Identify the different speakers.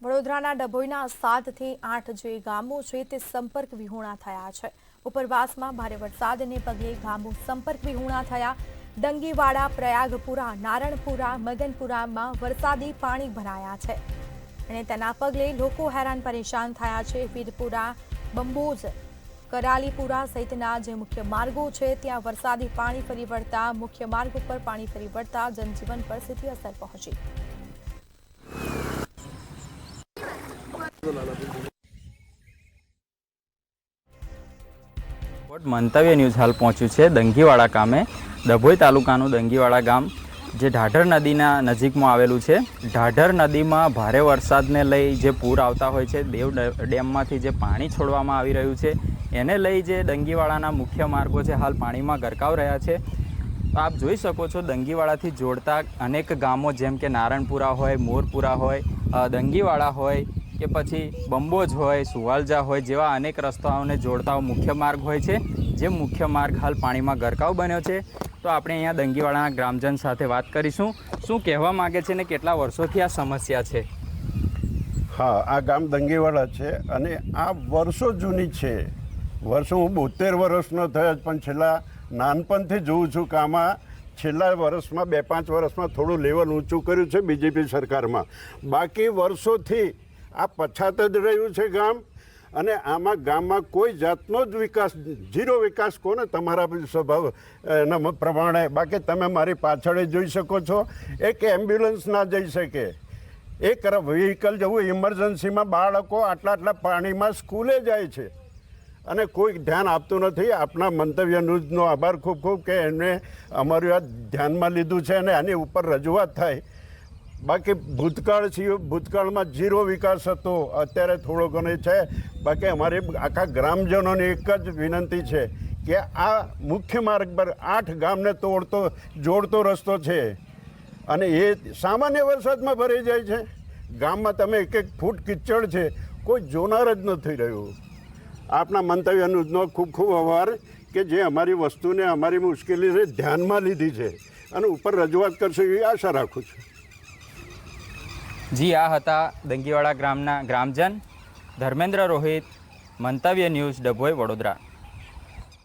Speaker 1: વડોદરાના ડભોઈના 7 થી 8 જે ગામો છે તે સંપર્ક વિહોણા થયા છે। ઉપરવાસમાં ભારે વરસાદને પગલે ગામો સંપર્ક વિહોણા થયા। ડંગીવાડા, પ્રયાગપુરા, નારણપુરા, મગનપુરામાં વરસાદી પાણી ભરાયા છે અને તેના પગલે લોકો હેરાન પરેશાન થયા છે। વીરપુરા, બંબોજ, કરાલીપુરા સહિતના જે મુખ્ય માર્ગો છે ત્યાં વરસાદી પાણી ફરી વળતા મુખ્ય માર્ગ ઉપર પાણી ફરી વળતા જનજીવન પર સીધી અસર પહોંચી।
Speaker 2: મંતવ્ય ન્યૂઝ હાલ પહોંચ્યું છે દંગીવાડા ગામે। ડભોઈ તાલુકાનું દંગીવાડા ગામ જે ઢાઢર નદીના નજીકમાં આવેલું છે। ઢાઢર નદીમાં ભારે વરસાદને લઈ જે પૂર આવતા હોય છે, દેવ ડેમમાંથી જે પાણી છોડવામાં આવી રહ્યું છે એને લઈ જે દંગીવાડાના મુખ્ય માર્ગો છે હાલ પાણીમાં ગરકાવ રહ્યા છે। તો આપ જોઈ શકો છો દંગીવાડાથી જોડતા અનેક ગામો જેમ કે નારણપુરા હોય, મોરપુરા હોય, દંગીવાડા હોય કે પછી બંબોજ હોય, સુવાલજા હોય જેવા અનેક રસ્તાઓને જોડતા મુખ્ય માર્ગ હોય છે, જે મુખ્ય માર્ગ હાલ પાણીમાં ગરકાવ બન્યો છે। તો આપણે અહીંયા દંગીવાડાના ગ્રામજન સાથે વાત કરીશું, શું કહેવા માગે છે ને કેટલા વર્ષોથી આ સમસ્યા છે।
Speaker 3: હા, આ ગામ દંગીવાડા છે અને આ વર્ષો જૂની છે। વર્ષો હું 72 વર્ષનો થયો પણ છેલ્લા નાનપણથી જોઉં છું કે આમાં છેલ્લા વર્ષમાં 2-5 વર્ષમાં થોડું લેવલ ઊંચું કર્યું છે બીજેપી સરકારમાં। બાકી વર્ષોથી આ પછાત જ રહ્યું છે ગામ અને આમાં ગામમાં કોઈ જાતનો જ વિકાસ, ઝીરો વિકાસ કોને તમારા સ્વભાવ એના પ્રમાણે। બાકી તમે મારી પાછળ જોઈ શકો છો, એક એમ્બ્યુલન્સ ના જઈ શકે, એક વ્હીકલ જવું ઇમરજન્સીમાં, બાળકો આટલા પાણીમાં સ્કૂલે જાય છે અને કોઈ ધ્યાન આપતું નથી। આપના મંતવ્ય ન્યૂઝનો આભાર ખૂબ ખૂબ કે એમણે અમારું આ ધ્યાનમાં લીધું છે અને આની ઉપર રજૂઆત થાય। બાકી ભૂતકાળમાં ઝીરો વિકાસ હતો, અત્યારે થોડો ઘણો છે। બાકી અમારી આખા ગ્રામજનોની એક જ વિનંતી છે કે આ મુખ્ય માર્ગ પર 8 ગામને જોડતો રસ્તો છે અને એ સામાન્ય વરસાદમાં ભરાઈ જાય છે। ગામમાં તમે 1-1 ફૂટ કિચડ છે, કોઈ જોનાર જ નથી રહ્યું। આપના મંતવ્ય ન્યૂઝનો ખૂબ ખૂબ આભાર કે જે અમારી વસ્તુને, અમારી મુશ્કેલીને ધ્યાનમાં લીધી છે અને ઉપર રજૂઆત કરશે એવી આશા રાખું છું।
Speaker 2: જી, આ હતા દંગીવાડા ગ્રામના ગ્રામજન ધર્મેન્દ્ર રોહિત, મંતવ્ય ન્યૂઝ, ડભોઈ, વડોદરા।